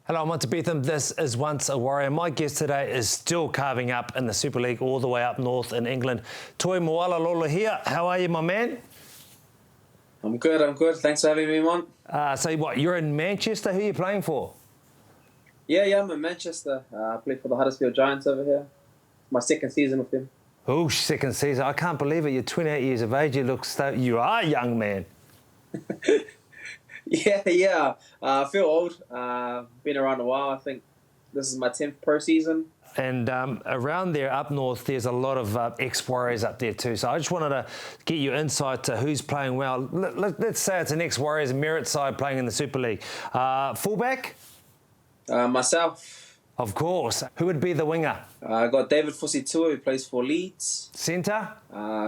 Hello, I'm Monty Betham. This is Once a Warrior. My guest today is still carving up in the Super League all the way up north in England. Tuimoala Lolohea, how are you, my man? I'm good. Thanks for having me, Mon. So what, you're in Manchester? Who are you playing for? Yeah, I'm in Manchester. I play for the Huddersfield Giants over here. My second season with them. Oh, second season. I can't believe it. You're 28 years of age. You are a young man. Yeah. I feel old. Been around a while. I think this is my 10th pro season. And around there, up north, there's a lot of ex-Warriors up there too. So I just wanted to get your insight to who's playing well. Let's say it's an ex-Warriors Merit side playing in the Super League. Fullback? Myself. Of course. Who would be the winger? I got David Fusitu'a, who plays for Leeds. Centre?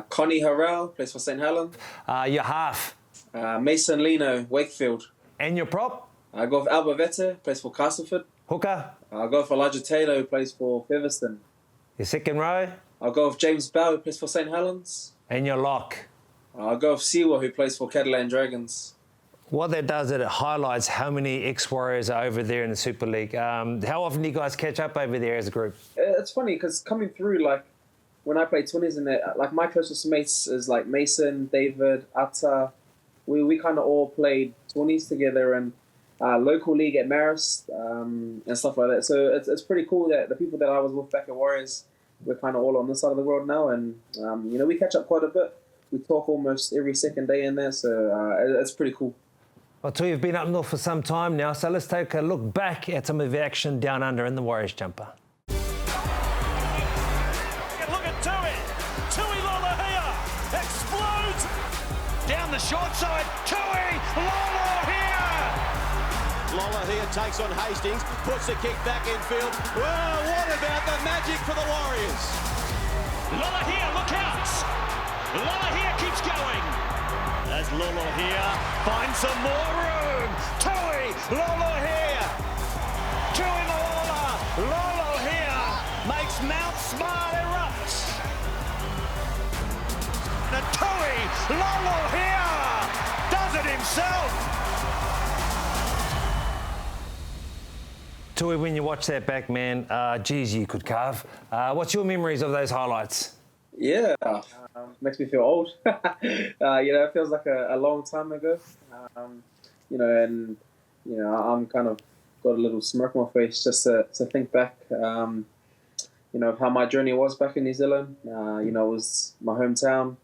Connie Harrell, plays for St Helens. Your half? Mason Lino, Wakefield. And your prop? I go for Alba Vete, plays for Castleford. Hooker? I'll go for Elijah Taylor, who plays for Featherstone. Your second row? I'll go with James Bell, who plays for St Helens. And your lock? I'll go with Siwa, who plays for Catalan Dragons. What that does is it highlights how many ex-Warriors are over there in the Super League. How often do you guys catch up over there as a group? It's funny because coming through, like, when I play 20s in it, like, my closest mates is, like, Mason, David, Atta. We kind of all played 20s together and local league at Marist and stuff like that. So it's pretty cool that the people that I was with back at Warriors, we're kind of all on this side of the world now. And, we catch up quite a bit. We talk almost every second day in there. So it's pretty cool. Well, Tui, you've been up north for some time now, so let's take a look back at some of the action down under in the Warriors jumper. Look at Tuimoala Lolohea explodes down the short side. Lolohea! Lolohea takes on Hastings, puts the kick back in field. Well, what about the magic for the Warriors? Lolohea, look out! Lolohea keeps going. As Lolohea finds some more room. Tuimoala Lolohea makes Mount Smart erupt. And Tuimoala does it himself. Tui, when you watch that back, man, geez, you could carve. What's your memories of those highlights? Yeah, makes me feel old. It feels like a long time ago. I'm kind of got a little smirk on my face just to think back, of how my journey was back in New Zealand. It was my hometown.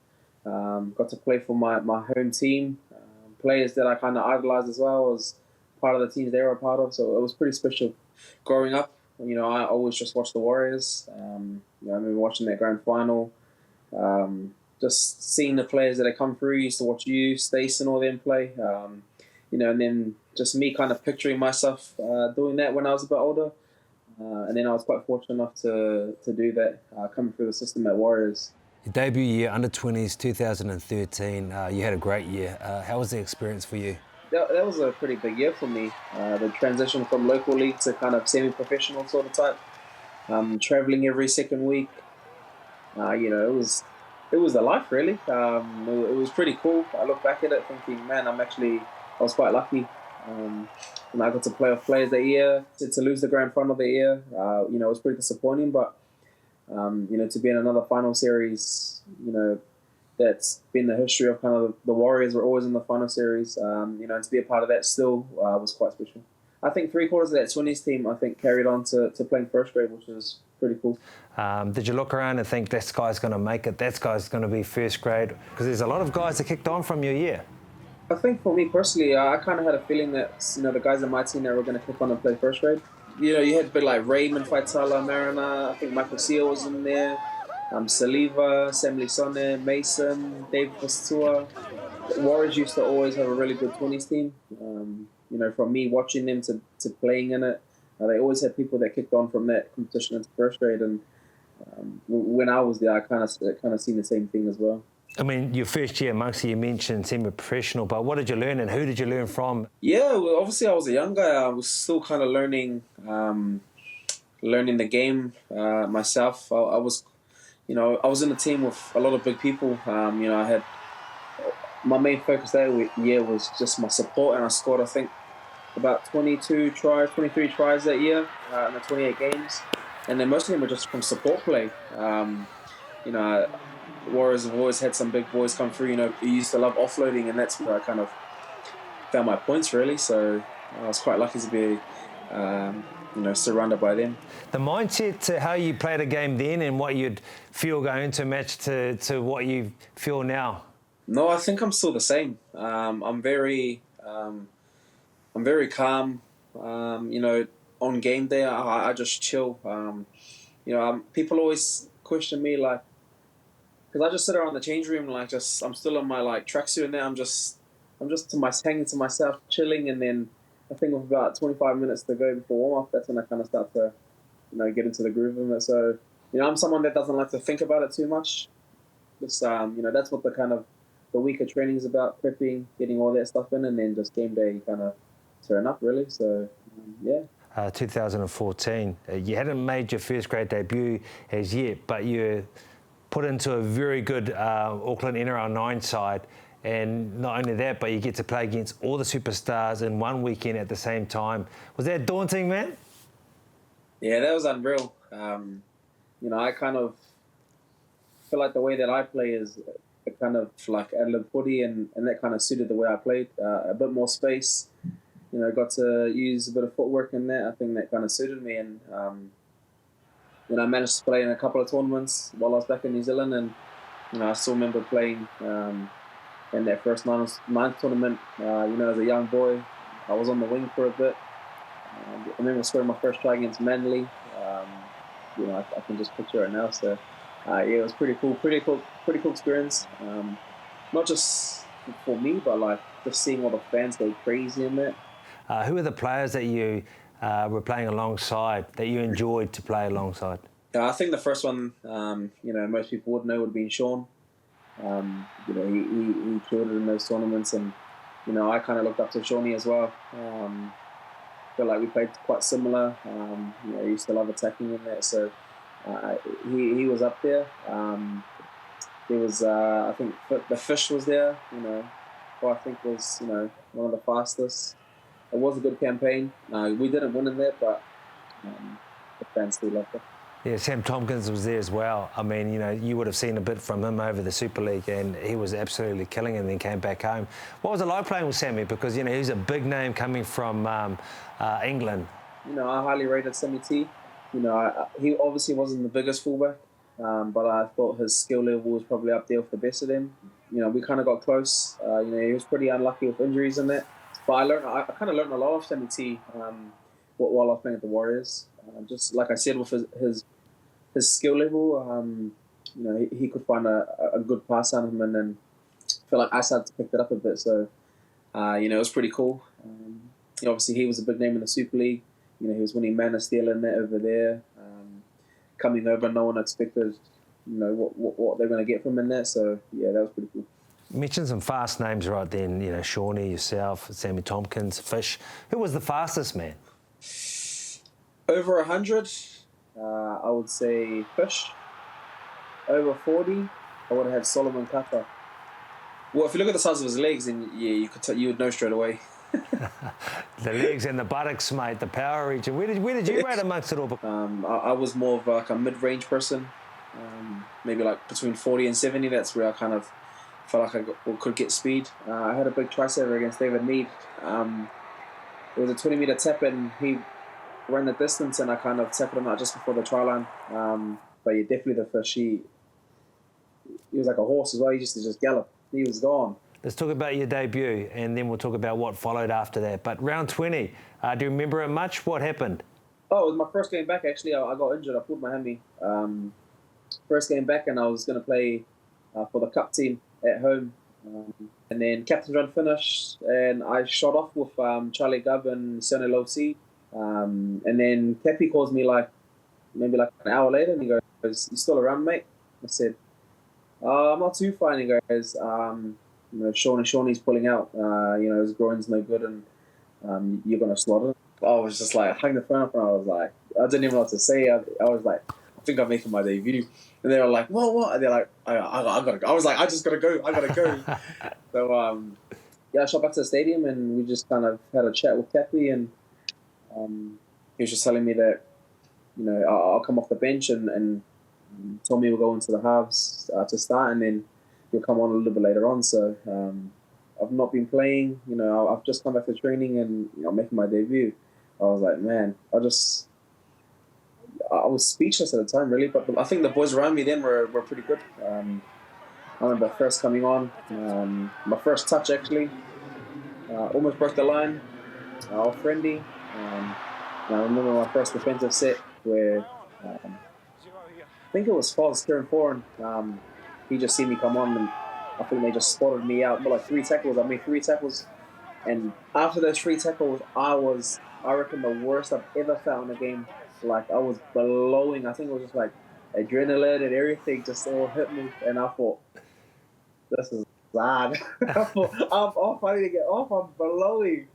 Got to play for my home team. Players that I kind of idolized as well was part of the teams they were a part of. So it was pretty special growing up. I always just watched the Warriors. I remember watching that grand final. Just seeing the players that had come through. Used to watch you, Stace, and all them play. And then just me kind of picturing myself doing that when I was a bit older. And then I was quite fortunate enough to do that coming through the system at Warriors. Your debut year, under 20s, 2013, you had a great year. How was the experience for you? That was a pretty big year for me. The transition from local league to kind of semi-professional sort of type. Traveling every second week. It was the life, really. It was pretty cool. I look back at it thinking, man, I was quite lucky. I got to play with players that year. To lose the grand final that year, it was pretty disappointing. But, to be in another final series, that's been the history of kind of the Warriors were always in the final series. And to be a part of that still was quite special. I think 3/4 of that 20s team, carried on to playing first grade, which was pretty cool. Did you look around and think, this guy's going to make it, that guy's going to be first grade? Because there's a lot of guys that kicked on from your year. I think for me personally, I kind of had a feeling that, the guys in my team that were going to kick on and play first grade. You had a bit like Raymond Faitala, Mariner, I think Michael Seal was in there, Saliva, Sam Lisone, Mason, David Fusitu'a. Warriors used to always have a really good 20s team. From me watching them to playing in it, they always had people that kicked on from that competition into first grade. And when I was there, I kind of seen the same thing as well. I mean, your first year amongst you mentioned semi-professional, but what did you learn and who did you learn from? Yeah, well, obviously I was a young guy. I was still kind of learning the game myself. I was in a team with a lot of big people. I had my main focus that year was just my support, and I scored, I think, about 23 tries that year in the 28 games, and then most of them were just from support play. You know, Warriors have always had some big boys come through. You know, he used to love offloading, and that's where I kind of found my points really. So I was quite lucky to be, surrounded by them. The mindset to how you played a game then and what you'd feel going into a match to what you feel now. No, I think I'm still the same. I'm very calm. On game day, I just chill. People always question me like, because I just sit around the change room like I'm still in my like tracksuit and there I'm just hanging to myself, chilling, and then I think with about 25 minutes to go before warm up, that's when I kind of start to get into the groove of it. So I'm someone that doesn't like to think about it too much. Just that's what the week of training is about: prepping, getting all that stuff in, and then just game day kind of turn up really. So 2014, you hadn't made your first grade debut as yet, but you put into a very good Auckland NRL 9 side, and not only that, but you get to play against all the superstars in one weekend at the same time. Was that daunting, man? Yeah, that was unreal. I kind of feel like the way that I play is a kind of like ad-lib footy, and that kind of suited the way I played. A bit more space, got to use a bit of footwork in that. I think that kind of suited me, and I managed to play in a couple of tournaments while I was back in New Zealand, and I still remember playing in that first ninth tournament. As a young boy, I was on the wing for a bit. I remember scoring my first try against Manly. I can just picture it now. So it was pretty cool experience. Not just for me, but like just seeing all the fans go crazy in that. Who are the players that you were playing alongside that you enjoyed to play alongside? I think the first one, most people would know would be Sean. He killed it in those tournaments, and I kind of looked up to Shawnee as well. Feel like we played quite similar. He used to love attacking in that, so he was up there. There was I think the Fish was there. Who I think was one of the fastest. It was a good campaign. We didn't win in that, but the fans still loved it. Yeah, Sam Tompkins was there as well. I mean, you would have seen a bit from him over the Super League, and he was absolutely killing it and then came back home. What was it like playing with Sammy? Because, he's a big name coming from England. I highly rated Sammy T. He obviously wasn't the biggest fullback, but I thought his skill level was probably up there with the best of them. We kind of got close. He was pretty unlucky with injuries in that. But I kind of learned a lot of Sammy T while I was playing at the Warriors. Just like I said, with his skill level, he could find a good pass on him, and then I feel like I started to pick it up a bit. So, it was pretty cool. Obviously, he was a big name in the Super League. He was winning Man of Steel in that over there. Coming over, no one expected, what they're going to get from him in there. So, yeah, that was pretty cool. You mentioned some fast names right then, Shawnee, yourself, Sammy Tompkins, Fish. Who was the fastest man? Over 100, I would say Fish. Over 40, I would have had Solomon Kata. Well, if you look at the size of his legs, then yeah, you would know straight away. The legs and the buttocks, mate, the power region. Where did you rate amongst it all? I was more of like a mid-range person, maybe like between 40 and 70. That's where I kind of felt like I could get speed. I had a big try saver against David Mead. It was a 20-meter tap, and he ran the distance, and I kind of tapped him out just before the try line. But yeah, definitely the Fish. He was like a horse as well. He just galloped. He was gone. Let's talk about your debut, and then we'll talk about what followed after that. But round 20, do you remember it much? What happened? Oh, it was my first game back, actually. I got injured. I pulled my hammy. First game back, and I was going to play for the cup team at home. And then captain's run finished, and I shot off with Charlie Gubb and Sione Losi. And then Cappy calls me maybe an hour later, and he goes, "You still around, mate?" I said, "I'm not too fine." He goes, Shawnee's pulling out. His groin's no good, and you're gonna slot it. I was just like, I hung the phone up, and I was like, I didn't even know what to say. I was like, I think I'm making my debut. And they were like, what? And they're like, I gotta go. I was like, I just gotta go. I gotta go. So I shot back to the stadium and we just kind of had a chat with Cappy, and he was just telling me that, I'll come off the bench, and told me we'll go into the halves to start, and then he'll come on a little bit later on. So I've not been playing. I've just come back to training and making my debut. I was like, man, I was speechless at the time, really. But I think the boys around me then were pretty good. I remember first coming on, my first touch actually, almost broke the line, off Friendly. And I remember my first defensive set where I think it was Foz, Kieran Foran. He just seen me come on, and I think they just spotted me out. But like 3 tackles, I made 3 tackles. And after those 3 tackles, I reckon, the worst I've ever felt in a game. Like, I was blowing. I think it was just like adrenaline and everything just all hit me. And I thought, this is bad. I thought, I'm off. I need to get off. I'm blowing.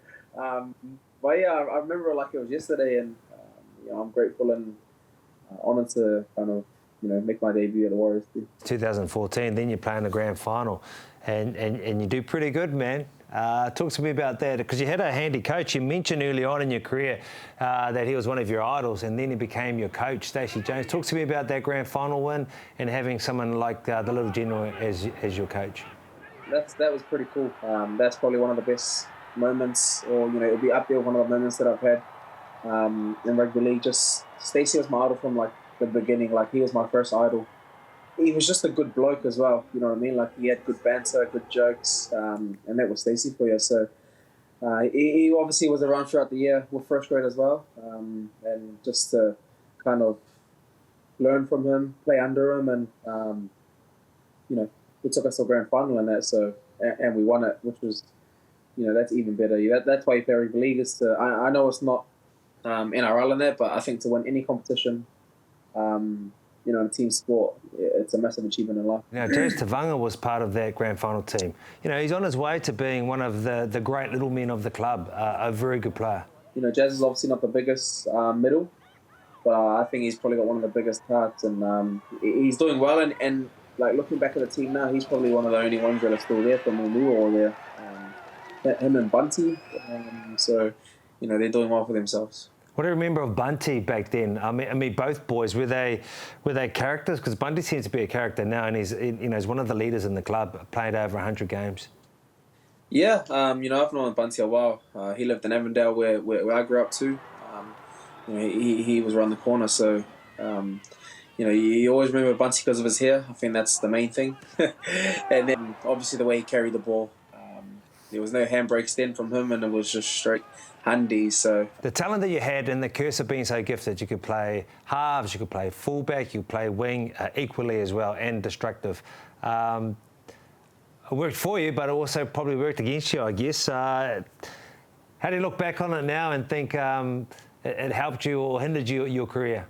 But yeah, I remember like it was yesterday, and I'm grateful and honoured to kind of make my debut at the Warriors too. 2014, then you play in the grand final, and you do pretty good, man. Talk to me about that, because you had a handy coach. You mentioned early on in your career that he was one of your idols, and then he became your coach, Stacey Jones. Talk to me about that grand final win and having someone like the Little General as your coach. That was pretty cool. That's probably one of the best moments, or it'll be up there with one of the moments that I've had in rugby league. Just Stacey was my idol from like the beginning. Like, he was my first idol. He was just a good bloke as well, you know what I mean? Like, he had good banter, good jokes, and that was Stacey for you. So he obviously was around throughout the year with first grade as well, and just to kind of learn from him, play under him, and he took us to a grand final in that. So and we won it, which was that's even better. That's why you play rugby league. Is to I know it's not NRL in that, but I think to win any competition, in a team sport, it's a massive achievement in life. Jazz Tavanga was part of that grand final team. He's on his way to being one of the great little men of the club, a very good player. Jazz is obviously not the biggest middle, but I think he's probably got one of the biggest hearts, and he's doing well. And like, looking back at the team now, he's probably one of the only ones that are still there from when we were all there. Him and Bunty, so they're doing well for themselves. What do you remember of Bunty back then? I mean, both boys, were they characters? Because Bunty seems to be a character now, and he's one of the leaders in the club. Played over 100 games. Yeah, I've known Bunty a while. He lived in Avondale, where I grew up too. He was around the corner, so you always remember Bunty because of his hair. I think that's the main thing, and then obviously the way he carried the ball. There was no handbrakes then from him, and it was just straight handy. So the talent that you had, and the curse of being so gifted, you could play halves, you could play fullback, you could play wing equally as well, and destructive. It worked for you, but it also probably worked against you, I guess. How do you look back on it now and think it helped you or hindered your career?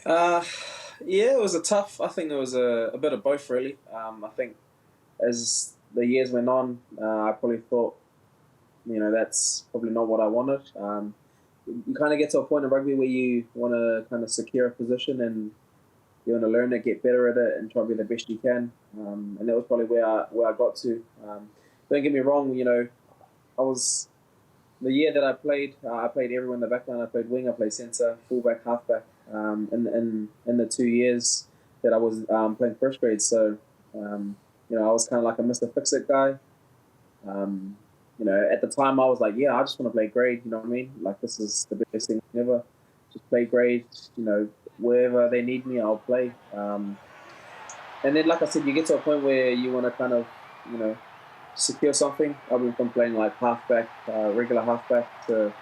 Yeah, it was I think it was a bit of both, really. I think as the years went on, I probably thought, that's probably not what I wanted. You kind of get to a point in rugby where you want to kind of secure a position, and you want to learn it, get better at it, and try to be the best you can. And that was probably where I got to. Don't get me wrong, I was, the year that I played everyone in the back line. I played wing, I played centre, fullback, halfback. In the 2 years that I was playing first grade, so I was kind of like a Mr. Fix-It guy. At the time I was like, I just want to play grade, you know what I mean? Like, this is the best thing ever. Just play grade, wherever they need me, I'll play. And then, like I said, you get to a point where you want to kind of, secure something. I went from playing like halfback, regular halfback, to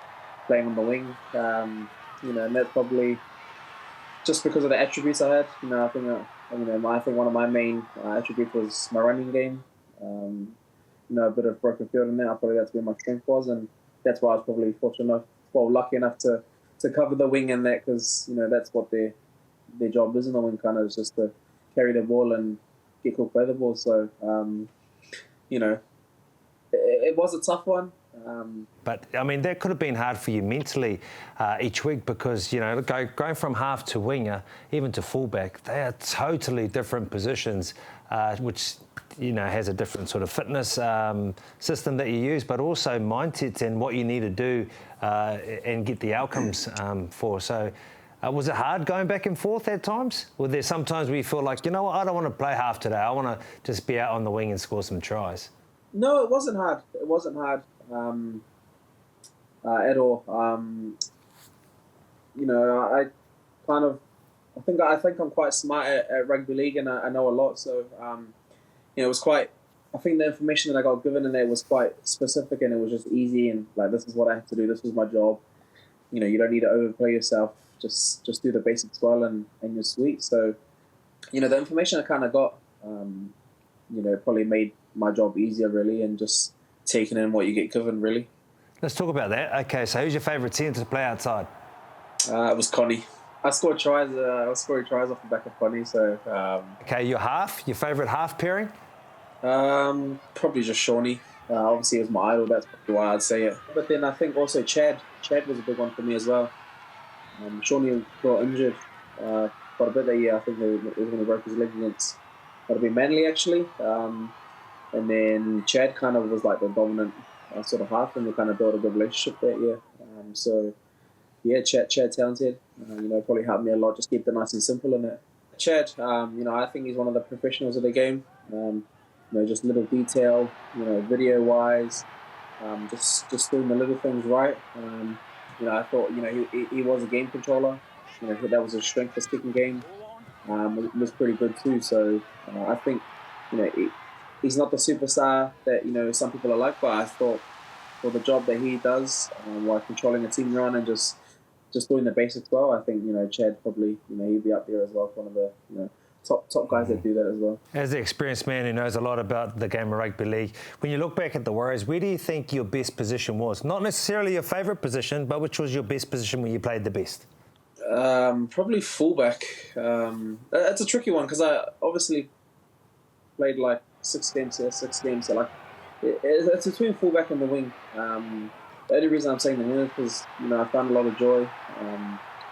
playing on the wing. And that's probably just because of the attributes I had. I think I think one of my main attributes was my running game. A bit of broken field in there. Probably that's where my strength was, and that's why I was probably lucky enough to cover the wing in that, because that's what their job is in the wing, kind of, is just to carry the ball and get cool play the ball. So it was a tough one. But I mean, that could have been hard for you mentally each week, because going from half to winger, even to fullback, they are totally different positions. which has a different sort of fitness system that you use, but also mindsets and what you need to do and get the outcomes for. So was it hard going back and forth at times? Were there some times where you feel like, I don't want to play half today. I want to just be out on the wing and score some tries? No, it wasn't hard. It wasn't hard at all. I think I'm quite smart at rugby league, and I know a lot. So it was quite. I think the information that I got given in there was quite specific, and it was just easy. And like, this is what I have to do. This was my job. You don't need to overplay yourself. Just do the basics well, and you're sweet. So, the information I kind of got, probably made my job easier, really, and just taking in what you get given, really. Let's talk about that. Okay, so who's your favourite centre to play outside? It was Connie. I scored tries. I was scoring tries off the back of Connie. So. Okay, your favourite half pairing? Probably just Shawnee. Obviously, it was my idol. That's probably why I'd say it. But then I think also Chad. Chad was a big one for me as well. Shawnee got injured quite a bit that year. I think he was going to break his leg against. That'd be Manly, actually. And then Chad kind of was like the dominant sort of half, and we kind of built a good relationship that year. Chad talented. Probably helped me a lot. Just keep it nice and simple in it. Chad, I think he's one of the professionals of the game. Just little detail, video wise, just doing the little things right. I thought, he was a game controller. That was his strength, his kicking game. It was pretty good too. So I think, he's not the superstar that, some people are like, but I thought for the job that he does, while controlling a team run and just doing the basics well, I think, Chad probably, he'd be up there as well, one of the, top guys that do that as well. As the experienced man who knows a lot about the game of rugby league, when you look back at the Warriors, where do you think your best position was? Not necessarily your favourite position, but which was your best position when you played the best? Probably fullback. That's a tricky one because I obviously played like 6 games here, 6 games. So it's between fullback and the wing. The only reason I'm saying the wing is because I found a lot of joy,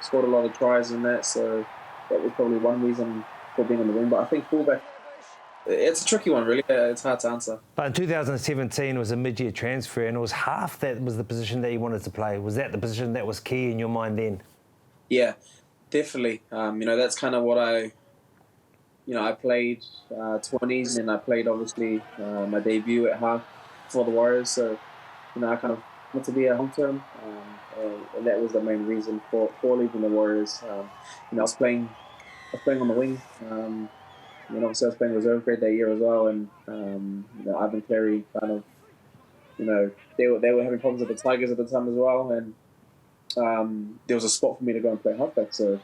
scored a lot of tries in that. So that was probably one reason for being on the wing. But I think fullback, it's a tricky one, really. It's hard to answer. But in 2017, it was a mid-year transfer, and it was half that was the position that you wanted to play. Was that the position that was key in your mind then? Yeah, definitely. That's kind of what I played 20s, and I played, obviously, my debut at half for the Warriors. So, I kind of wanted to be at home term, and that was the main reason for leaving the Warriors. I was playing on the wing. Obviously I was playing reserve grade that year as well, and Ivan Cleary kind of, they were having problems with the Tigers at the time as well, and there was a spot for me to go and play halfback. So,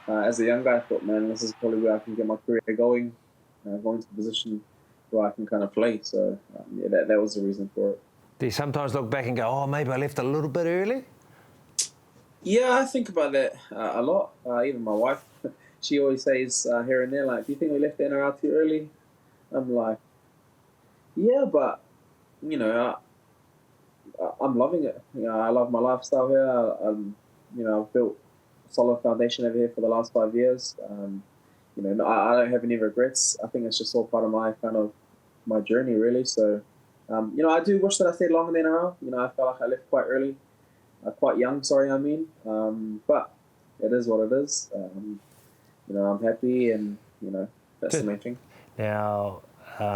as a young guy, I thought, man, this is probably where I can get my career going to a position where I can kind of play. So, that was the reason for it. Do you sometimes look back and go, oh, maybe I left a little bit early? Yeah, I think about that a lot. Even my wife, she always says here and there, like, do you think we left the NRL too early? I'm like, yeah, but, I'm loving it. I love my lifestyle here. I've built a solid foundation over here for the last 5 years. I don't have any regrets. I think it's just all part of my journey, really. So, I do wish that I stayed longer than NRL. I felt like I left quite early. Quite young, sorry, I mean. But it is what it is. I'm happy, and, that's the main thing. Now,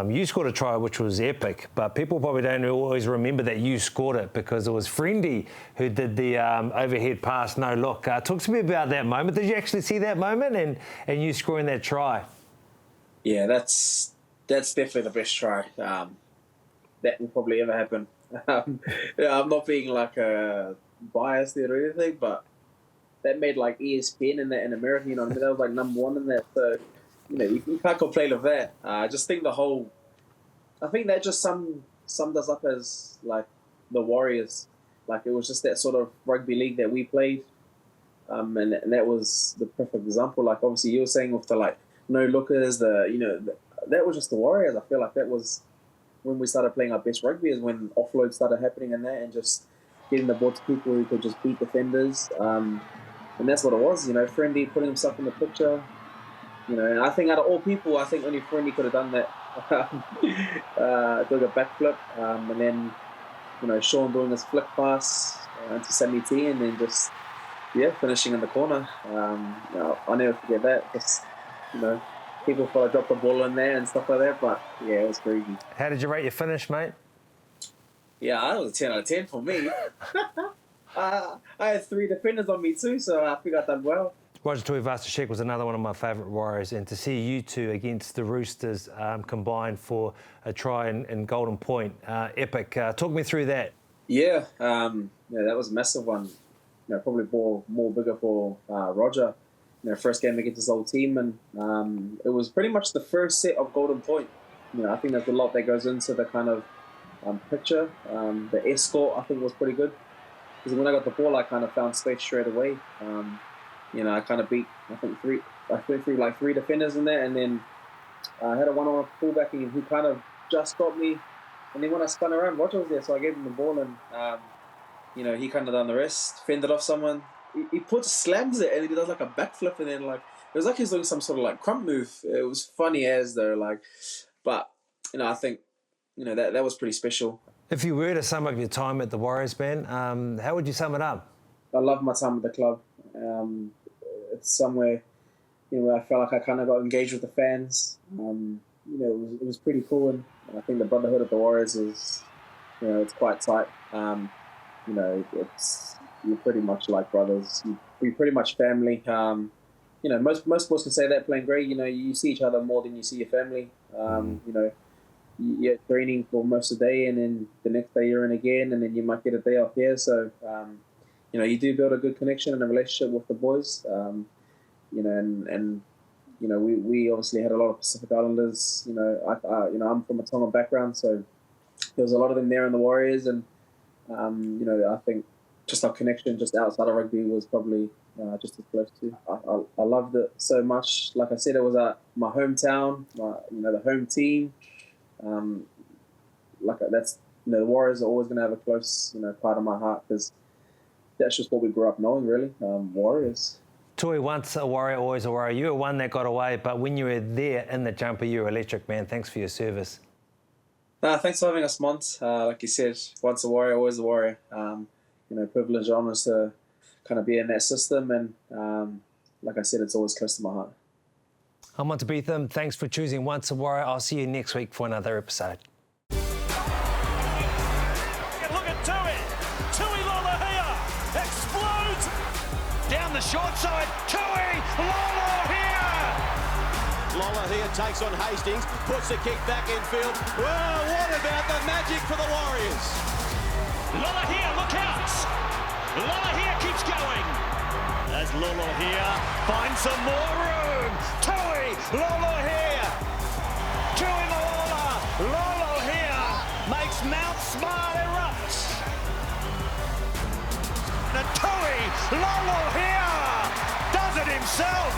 you scored a try which was epic, but people probably don't always remember that you scored it because it was Friendy who did the overhead pass, no look. Talk to me about that moment. Did you actually see that moment and you scoring that try? Yeah, that's definitely the best try that will probably ever happen. I'm not being like biased there or anything, but that made like ESPN in America, that was like #1 in that. So, you can't complain of that. I just think I think that just summed us up as like the Warriors. Like, it was just that sort of rugby league that we played, and that was the perfect example. Like, obviously you were saying with the like no lookers, that was just the Warriors. I feel like that was when we started playing our best rugby, is when offloads started happening in that, and just getting the ball to people who could just beat defenders. And that's what it was, Friendy putting himself in the picture. You know, and I think out of all people, I think only Freddie could have done that. Doing a backflip, and then, you know, Sean doing his flick pass into Sammy T, and then just, finishing in the corner. You know, I'll never forget that. Just, you know, people thought I dropped the ball in there and stuff like that, but yeah, it was crazy. How did you rate your finish, mate? Yeah, that was a 10 out of 10 for me. I had 3 defenders on me too, so I think I done well. Roger Tuivasa was another one of my favourite Warriors, and to see you two against the Roosters combined for a try in Golden Point, epic. Talk me through that. Yeah, that was a massive one. You know, probably more bigger for Roger. You know, first game against his old team, and it was pretty much the first set of Golden Point. You know, I think there's a lot that goes into the kind of picture. The escort, I think, was pretty good, because when I got the ball, I kind of found space straight away. You know, I kind of beat, I think, like 3 defenders in there, and then I had a one-on-one fullback, and he kind of just got me. And then when I spun around, Roger was there, so I gave him the ball, and you know, he kind of done the rest, fended off someone. He slams it, and he does like a backflip, and then like it was like he's doing some sort of like crump move. It was funny as though, like, but you know, I think, you know, that was pretty special. If you were to sum up your time at the Warriors, Ben, how would you sum it up? I love my time at the club. It's somewhere, you know, where I felt like I kind of got engaged with the fans. You know, it was pretty cool, and I think the brotherhood of the Warriors is, you know, it's quite tight. You know, you're pretty much like brothers. You're pretty much family. You know, most sports can say that playing great. You know, you see each other more than you see your family. You know, you're training for most of the day, and then the next day you're in again, and then you might get a day off here. So, you know, you do build a good connection and a relationship with the boys. You know, and you know, we obviously had a lot of Pacific Islanders. You know, I'm from a Tongan background, so there was a lot of them there in the Warriors, and you know, I think just our connection just outside of rugby was probably just as close to. I loved it so much. Like I said, it was my hometown, you know, the home team. Like that's, you know, the Warriors are always going to have a close, you know, part of my heart, because that's just what we grew up knowing, really. Warriors. Tui, once a Warrior, always a Warrior. You were one that got away, but when you were there in the jumper, you were electric, man. Thanks for your service. Thanks for having us, Mont. Like you said, once a Warrior, always a Warrior. You know, privilege, honours to kind of be in that system, and like I said, it's always close to my heart. I'm Monty Beetham. Thanks for choosing Once a Warrior. I'll see you next week for another episode. Look at Tuimoala Lolohea explodes down the short side. Tuimoala Lolohea. Lolohea takes on Hastings, puts the kick back in field. Well, what about the magic for the Warriors? Lolohea, look out! Lolohea keeps going. As Lolohea finds some more room. Lolohea. Tuimoala Lolohea makes Mount Smart erupt. And Lolohea does it himself.